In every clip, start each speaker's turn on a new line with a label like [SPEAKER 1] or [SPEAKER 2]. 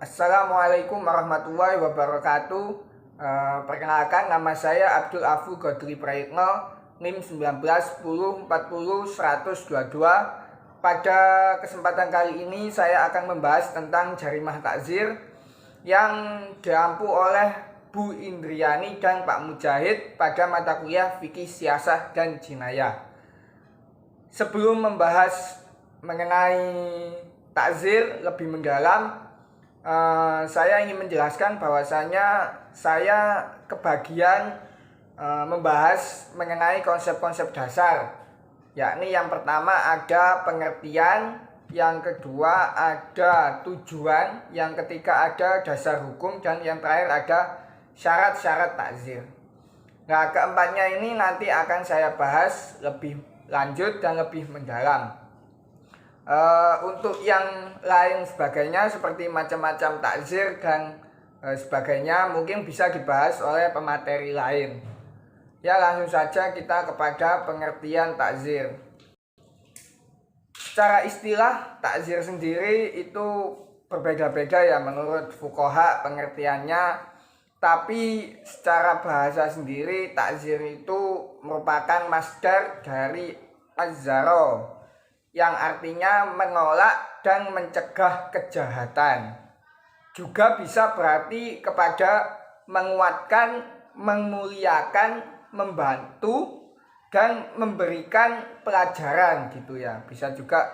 [SPEAKER 1] Assalamualaikum warahmatullahi wabarakatuh. Perkenalkan, nama saya Abdul Afu Godri Prayitno, NIM 1910400122. Pada kesempatan kali ini saya akan membahas tentang jarimah takzir yang diampu oleh Bu Indriani dan Pak Mujahid pada mata kuliah Fikih Siasah dan Jinayah. Sebelum membahas mengenai takzir lebih mendalam, saya ingin menjelaskan bahwasanya saya kebagian membahas mengenai konsep-konsep dasar, yakni yang pertama ada pengertian, yang kedua ada tujuan, yang ketiga ada dasar hukum, dan yang terakhir ada syarat-syarat takzir. Nah, keempatnya ini nanti akan saya bahas lebih lanjut dan lebih mendalam. Untuk yang lain sebagainya seperti macam-macam takzir dan sebagainya mungkin bisa dibahas oleh pemateri lain. Ya, langsung saja kita kepada pengertian takzir. Secara istilah takzir sendiri itu berbeda-beda ya menurut fuqaha pengertiannya. Tapi secara bahasa sendiri takzir itu merupakan masdar dari azzaro, yang artinya menolak dan mencegah kejahatan. Juga bisa berarti kepada menguatkan, memuliakan, membantu, dan memberikan pelajaran gitu ya. Bisa juga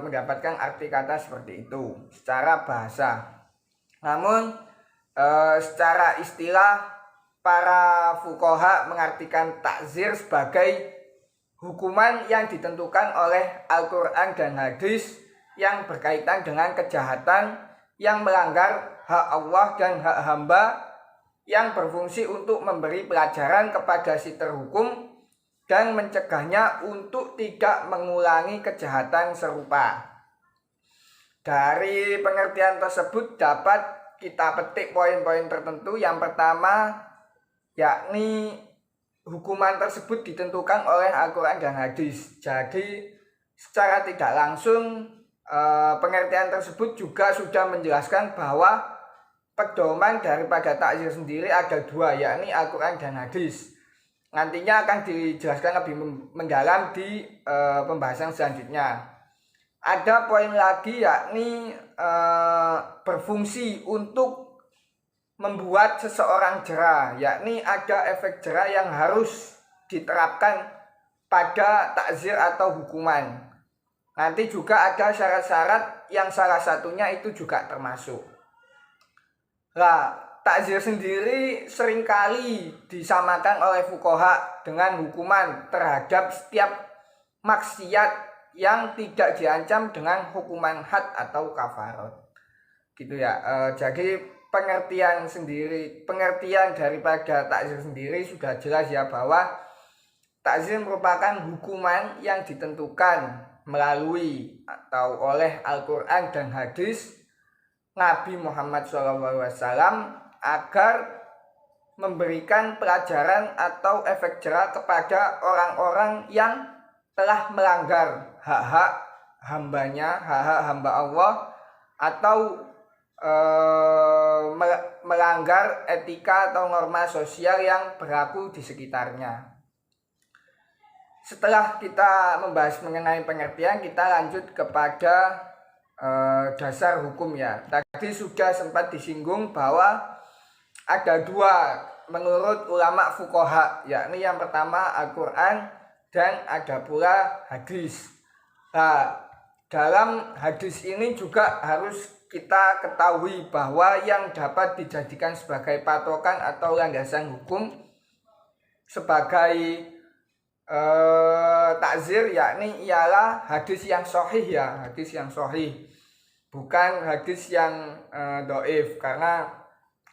[SPEAKER 1] mendapatkan arti kata seperti itu secara bahasa. Namun secara istilah para fuqaha mengartikan takzir sebagai hukuman yang ditentukan oleh Al-Quran dan hadis yang berkaitan dengan kejahatan yang melanggar hak Allah dan hak hamba, yang berfungsi untuk memberi pelajaran kepada si terhukum dan mencegahnya untuk tidak mengulangi kejahatan serupa. Dari pengertian tersebut dapat kita petik poin-poin tertentu. Yang pertama yakni hukuman tersebut ditentukan oleh Al-Quran dan hadis. Jadi secara tidak langsung pengertian tersebut juga sudah menjelaskan bahwa pedoman daripada takzir sendiri ada dua, yakni Al-Quran dan hadis. Nantinya akan dijelaskan lebih mendalam di pembahasan selanjutnya. Ada poin lagi yakni berfungsi untuk membuat seseorang jera, yakni ada efek jera yang harus diterapkan pada takzir atau hukuman. Nanti juga ada syarat-syarat yang salah satunya itu juga termasuk. Nah, takzir sendiri seringkali disamakan oleh fuqaha dengan hukuman terhadap setiap maksiat yang tidak diancam dengan hukuman had atau kafarat. Gitu ya. Jadi pengertian daripada takzir sendiri sudah jelas ya, bahwa takzir merupakan hukuman yang ditentukan melalui atau oleh Al-Quran dan hadis Nabi Muhammad SAW agar memberikan pelajaran atau efek jera kepada orang-orang yang telah melanggar hak-hak hambanya, hak-hak hamba Allah, atau melanggar etika atau norma sosial yang berlaku di sekitarnya. Setelah kita membahas mengenai pengertian, kita lanjut kepada dasar hukum ya. Tadi sudah sempat disinggung bahwa ada dua menurut ulama fuqaha, yakni yang pertama Al-Quran dan ada pula hadis. Nah, dalam hadis ini juga harus kita ketahui bahwa yang dapat dijadikan sebagai patokan atau landasan hukum sebagai takzir yakni ialah hadis yang sahih ya, hadis yang sahih, bukan hadis yang dhaif, karena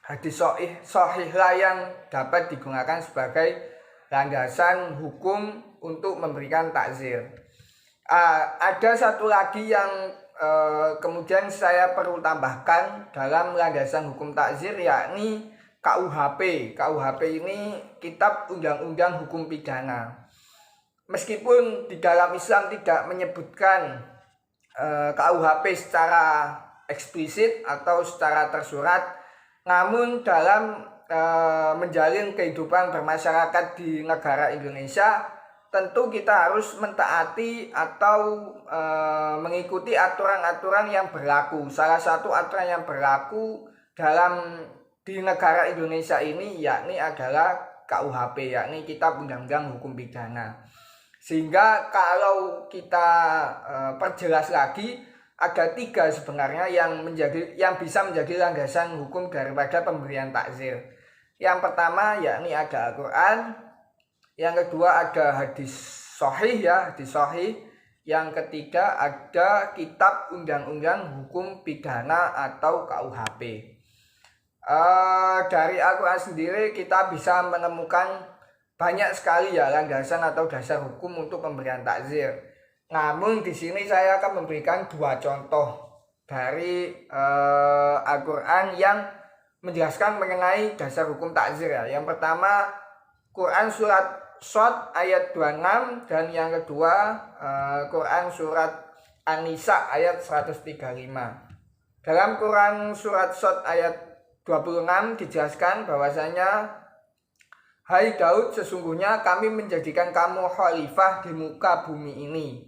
[SPEAKER 1] hadis sahih lah yang dapat digunakan sebagai landasan hukum untuk memberikan takzir. Ada satu lagi yang kemudian saya perlu tambahkan dalam landasan hukum takzir, yakni KUHP. KUHP ini Kitab Undang-Undang Hukum Pidana. Meskipun di dalam Islam tidak menyebutkan KUHP secara eksplisit atau secara tersurat, namun dalam menjalin kehidupan bermasyarakat di negara Indonesia, tentu kita harus mentaati atau mengikuti aturan-aturan yang berlaku. Salah satu aturan yang berlaku di negara Indonesia ini yakni adalah KUHP, yakni Kitab Undang-Undang Hukum Pidana. Sehingga kalau kita perjelas lagi, ada 3 sebenarnya yang bisa menjadi landasan hukum daripada pemberian takzir. Yang pertama yakni ada Al-Quran, yang kedua ada hadis sahih hadis sahih, yang ketiga ada Kitab Undang-Undang Hukum Pidana atau KUHP. Dari Al-Quran sendiri kita bisa menemukan banyak sekali landasan atau dasar hukum untuk pemberian takzir. Namun di sini saya akan memberikan 2 contoh dari Al-Quran yang menjelaskan mengenai dasar hukum takzir Yang pertama Quran surat Shad ayat 26, dan yang kedua Quran surat An-Nisa ayat 135. Dalam Quran surat Shad ayat 26 dijelaskan bahwasanya, "Hai Daud, sesungguhnya kami menjadikan kamu khalifah di muka bumi ini.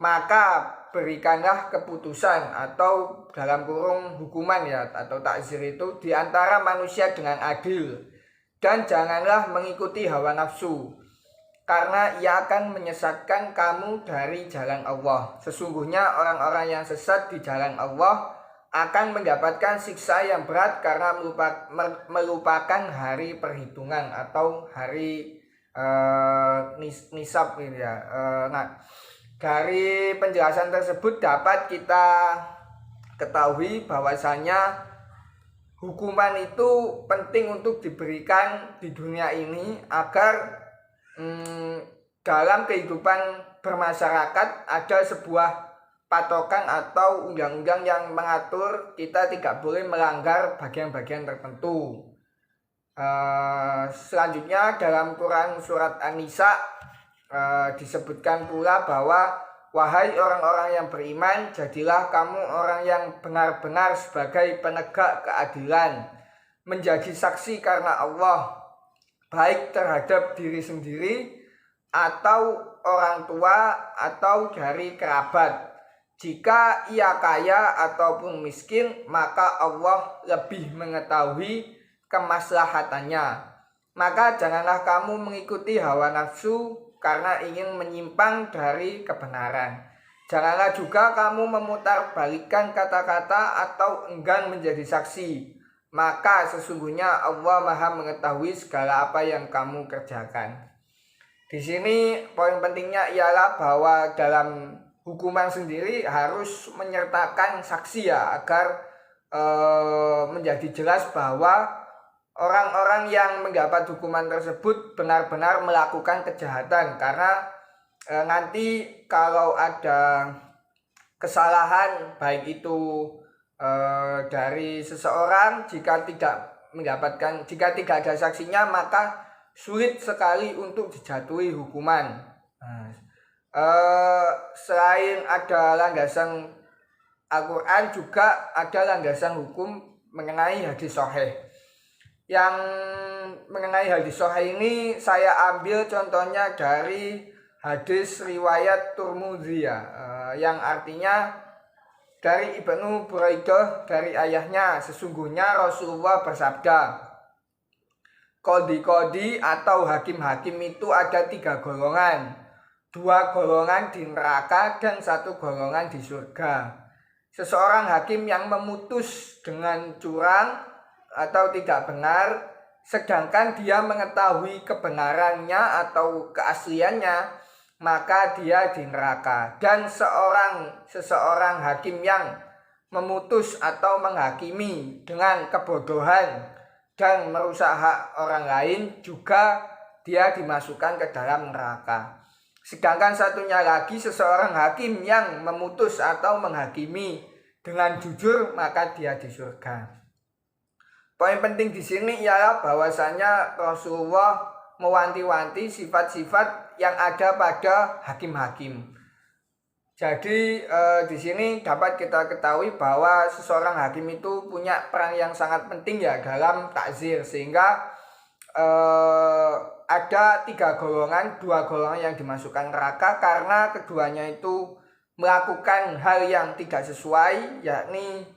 [SPEAKER 1] Maka berikanlah keputusan," atau dalam kurung hukuman atau takzir itu, "di antara manusia dengan adil, dan janganlah mengikuti hawa nafsu, karena ia akan menyesatkan kamu dari jalan Allah. Sesungguhnya orang-orang yang sesat di jalan Allah akan mendapatkan siksa yang berat karena melupakan hari perhitungan atau hari nisab ini Nah, dari penjelasan tersebut dapat kita ketahui bahwasanya hukuman itu penting untuk diberikan di dunia ini agar dalam kehidupan bermasyarakat ada sebuah patokan atau undang-undang yang mengatur kita tidak boleh melanggar bagian-bagian tertentu. Selanjutnya dalam Quran surat An-Nisa disebutkan pula bahwa, "Wahai orang-orang yang beriman, jadilah kamu orang yang benar-benar sebagai penegak keadilan, menjadi saksi karena Allah, baik terhadap diri sendiri atau orang tua atau dari kerabat. Jika ia kaya ataupun miskin, maka Allah lebih mengetahui kemaslahatannya. Maka janganlah kamu mengikuti hawa nafsu karena ingin menyimpang dari kebenaran. Janganlah juga kamu memutarbalikkan kata-kata atau enggan menjadi saksi. Maka sesungguhnya Allah Maha mengetahui segala apa yang kamu kerjakan." Di sini poin pentingnya ialah bahwa dalam hukuman sendiri harus menyertakan saksi agar menjadi jelas bahwa orang-orang yang mendapat hukuman tersebut benar-benar melakukan kejahatan. Karena nanti kalau ada kesalahan baik itu dari seseorang, jika tidak ada saksinya, maka sulit sekali untuk dijatuhi hukuman. Selain ada landasan Al-Quran, juga ada landasan hukum mengenai hadis sahih. Yang mengenai hadis sahih ini saya ambil contohnya dari hadis riwayat Tirmidzi yang artinya dari Ibnu Buraidah dari ayahnya, "Sesungguhnya Rasulullah bersabda, kodi-kodi atau hakim-hakim itu ada 3 golongan. 2 golongan di neraka dan 1 golongan di surga. Seseorang hakim yang memutus dengan curang atau tidak benar, sedangkan dia mengetahui kebenarannya atau keasliannya, maka dia di neraka. Dan seseorang hakim yang memutus atau menghakimi dengan kebodohan dan merusak hak orang lain, juga dia dimasukkan ke dalam neraka. Sedangkan satunya lagi, seseorang hakim yang memutus atau menghakimi dengan jujur, maka dia di surga." Poin penting di sini ialah bahwasanya Rasulullah mewanti-wanti sifat-sifat yang ada pada hakim-hakim. Jadi di sini dapat kita ketahui bahwa seseorang hakim itu punya peran yang sangat penting ya dalam takzir, sehingga ada 3 golongan, 2 golongan yang dimasukkan neraka karena keduanya itu melakukan hal yang tidak sesuai, yakni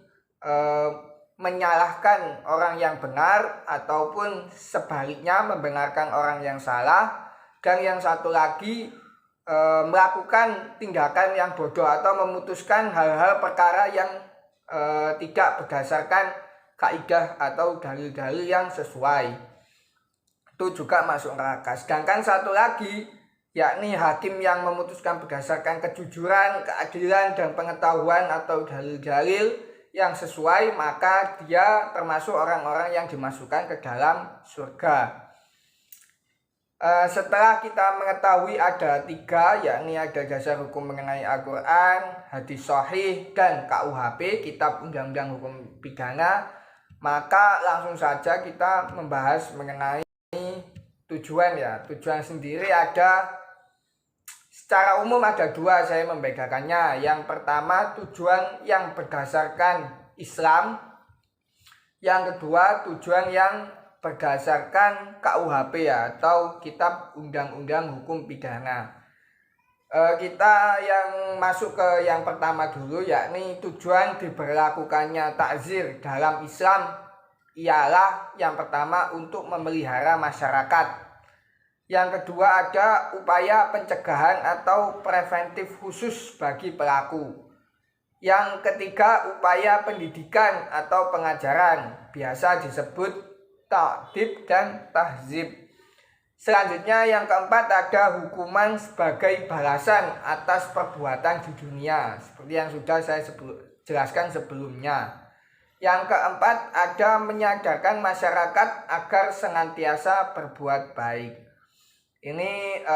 [SPEAKER 1] menyalahkan orang yang benar ataupun sebaliknya membenarkan orang yang salah. Dan yang satu lagi melakukan tindakan yang bodoh atau memutuskan hal-hal perkara yang tidak berdasarkan kaidah atau dalil-dalil yang sesuai, itu juga masuk neraka. Sedangkan satu lagi yakni hakim yang memutuskan berdasarkan kejujuran, keadilan, dan pengetahuan atau dalil-dalil yang sesuai, maka dia termasuk orang-orang yang dimasukkan ke dalam surga. Setelah kita mengetahui ada 3, yakni ada dasar hukum mengenai Al-Quran, hadis sahih, dan KUHP, Kitab Undang-Undang Hukum Pidana, maka langsung saja kita membahas mengenai tujuan ya. Tujuan sendiri ada, secara umum ada 2, saya membedakannya. Yang pertama tujuan yang berdasarkan Islam, yang kedua tujuan yang berdasarkan KUHP ya, atau Kitab Undang-Undang Hukum Pidana. Kita yang masuk ke yang pertama dulu, yakni tujuan diberlakukannya takzir dalam Islam ialah yang pertama untuk memelihara masyarakat. Yang kedua ada upaya pencegahan atau preventif khusus bagi pelaku. Yang ketiga upaya pendidikan atau pengajaran, biasa disebut ta'dib dan tahzib. Selanjutnya yang keempat ada hukuman sebagai balasan atas perbuatan di dunia, seperti yang sudah saya jelaskan sebelumnya. Yang keempat ada menyadarkan masyarakat agar senantiasa berbuat baik. Ini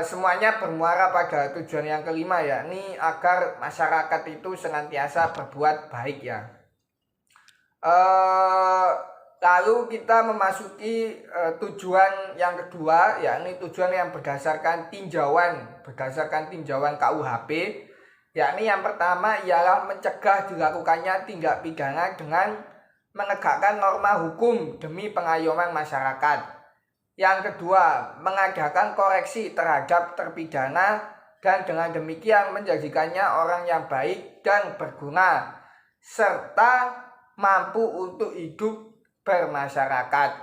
[SPEAKER 1] semuanya bermuara pada tujuan yang kelima, yakni agar masyarakat itu senantiasa berbuat baik ya. Lalu kita memasuki tujuan yang kedua, yakni tujuan yang berdasarkan tinjauan KUHP, yakni yang pertama ialah mencegah dilakukannya tindak pidana dengan menegakkan norma hukum demi pengayoman masyarakat. Yang kedua, mengadakan koreksi terhadap terpidana dan dengan demikian menjadikannya orang yang baik dan berguna serta mampu untuk hidup bermasyarakat.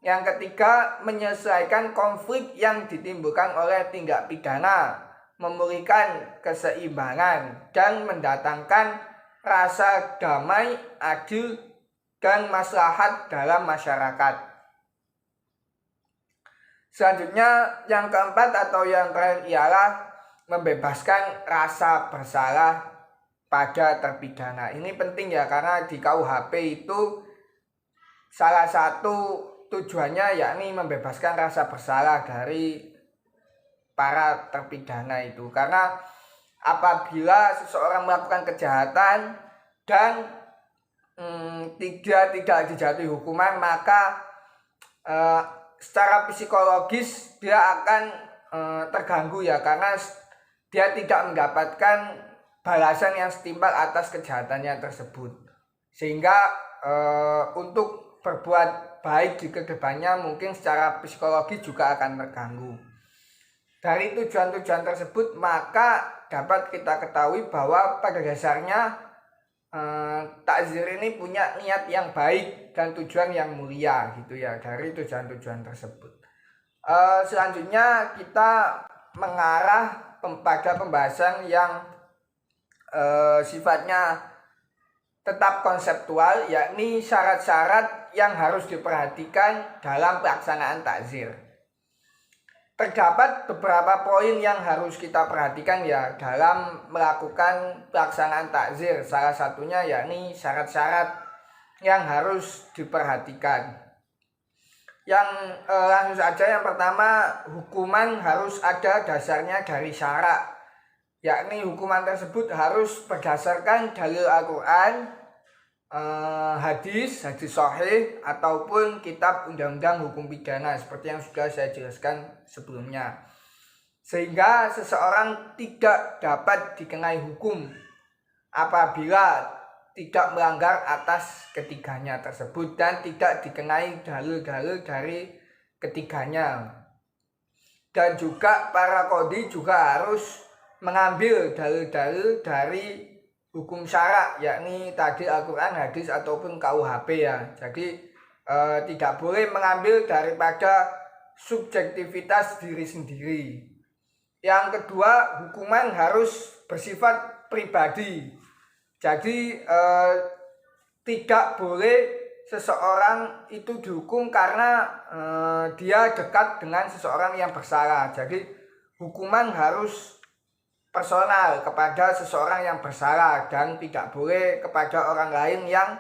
[SPEAKER 1] Yang ketiga, menyelesaikan konflik yang ditimbulkan oleh tindak pidana, memulihkan keseimbangan dan mendatangkan rasa damai, adil, dan maslahat dalam masyarakat. Selanjutnya yang keempat atau yang terakhir ialah membebaskan rasa bersalah pada terpidana. Ini penting ya, karena di KUHP itu salah satu tujuannya yakni membebaskan rasa bersalah dari para terpidana itu. Karena apabila seseorang melakukan kejahatan dan tidak dijatuhi hukuman, maka secara psikologis dia akan terganggu ya, karena dia tidak mendapatkan balasan yang setimpal atas kejahatannya tersebut, sehingga untuk berbuat baik di kedepannya mungkin secara psikologi juga akan terganggu. Dari tujuan-tujuan tersebut maka dapat kita ketahui bahwa pada dasarnya takzir ini punya niat yang baik dan tujuan yang mulia gitu ya, dari tujuan-tujuan tersebut. Selanjutnya kita mengarah pada pembahasan yang sifatnya tetap konseptual, yakni syarat-syarat yang harus diperhatikan dalam pelaksanaan takzir. Terdapat beberapa poin yang harus kita perhatikan ya dalam melakukan pelaksanaan takzir. Salah satunya yakni syarat-syarat yang harus diperhatikan. Yang langsung saja, yang pertama, hukuman harus ada dasarnya dari syara, yakni hukuman tersebut harus berdasarkan dalil Al-Quran, hadis sahih, ataupun kitab undang-undang hukum pidana seperti yang sudah saya jelaskan sebelumnya. sehingga seseorang tidak dapat dikenai hukum apabila tidak melanggar atas ketiganya tersebut dan tidak dikenai dalil-dalil dari ketiganya. Dan juga para qadhi juga harus mengambil dalil-dalil dari hukum syara, yakni tadi Al-Quran, hadis ataupun KUHP ya. Jadi tidak boleh mengambil daripada subjektivitas diri sendiri. Yang kedua, hukuman harus bersifat pribadi. Jadi tidak boleh seseorang itu dihukum karena dia dekat dengan seseorang yang bersalah. Jadi hukuman harus personal kepada seseorang yang bersalah dan tidak boleh kepada orang lain yang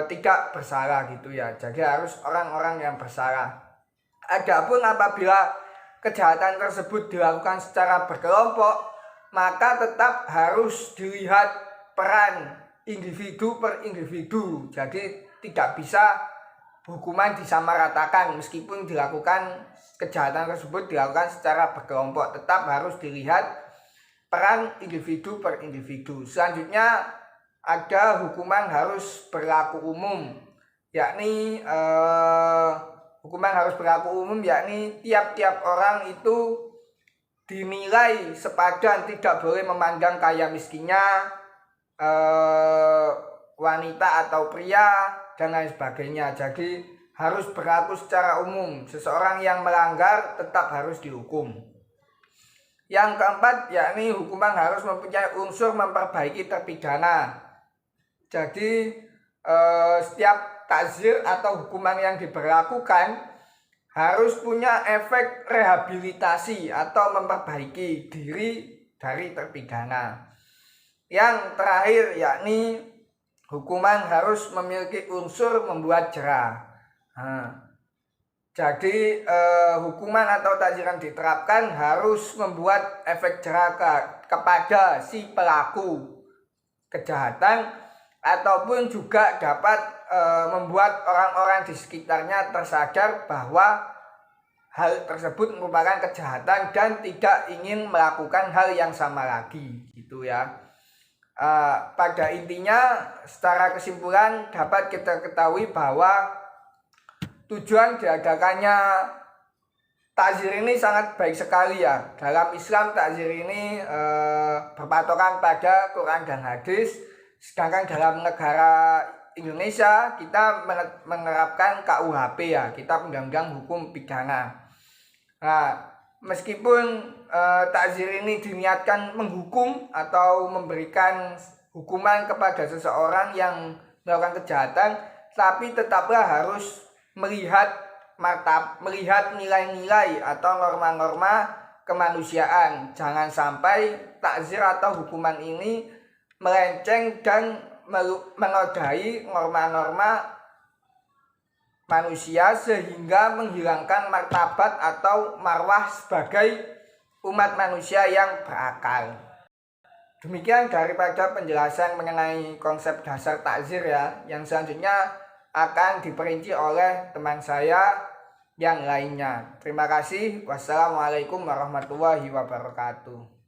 [SPEAKER 1] tidak bersalah gitu ya. Jadi harus orang-orang yang bersalah. Adapun apabila kejahatan tersebut dilakukan secara berkelompok, maka tetap harus dilihat peran individu per individu. Jadi tidak bisa hukuman disamaratakan meskipun dilakukan kejahatan tersebut dilakukan secara berkelompok, tetap harus dilihat peran individu per individu. Selanjutnya ada hukuman harus berlaku umum, yakni hukuman harus berlaku umum yakni tiap-tiap orang itu dinilai sepadan, tidak boleh memandang kaya miskinnya, wanita atau pria dan lain sebagainya. Jadi harus berlaku secara umum. Seseorang yang melanggar tetap harus dihukum. Yang keempat yakni hukuman harus mempunyai unsur memperbaiki terpidana. Jadi setiap takzir atau hukuman yang diberlakukan harus punya efek rehabilitasi atau memperbaiki diri dari terpidana. Yang terakhir yakni hukuman harus memiliki unsur membuat jera. Jadi hukuman atau takzir yang diterapkan harus membuat efek jera kepada si pelaku kejahatan, ataupun juga dapat membuat orang-orang di sekitarnya tersadar bahwa hal tersebut merupakan kejahatan dan tidak ingin melakukan hal yang sama lagi gitu ya. Pada intinya secara kesimpulan dapat kita ketahui bahwa tujuan diadakannya takzir ini sangat baik sekali ya. Dalam Islam takzir ini berpatokan pada Quran dan hadis, sedangkan dalam negara Indonesia kita menerapkan KUHP ya, Kitab Undang-Undang Hukum Pidana. Nah, meskipun takzir ini diniatkan menghukum atau memberikan hukuman kepada seseorang yang melakukan kejahatan, tapi tetaplah harus melihat nilai-nilai atau norma-norma kemanusiaan. Jangan sampai takzir atau hukuman ini melenceng dan menodai norma-norma manusia sehingga menghilangkan martabat atau marwah sebagai umat manusia yang berakal. Demikian daripada penjelasan mengenai konsep dasar takzir ya. Yang selanjutnya akan diperinci oleh teman saya yang lainnya. Terima kasih. Wassalamualaikum warahmatullahi wabarakatuh.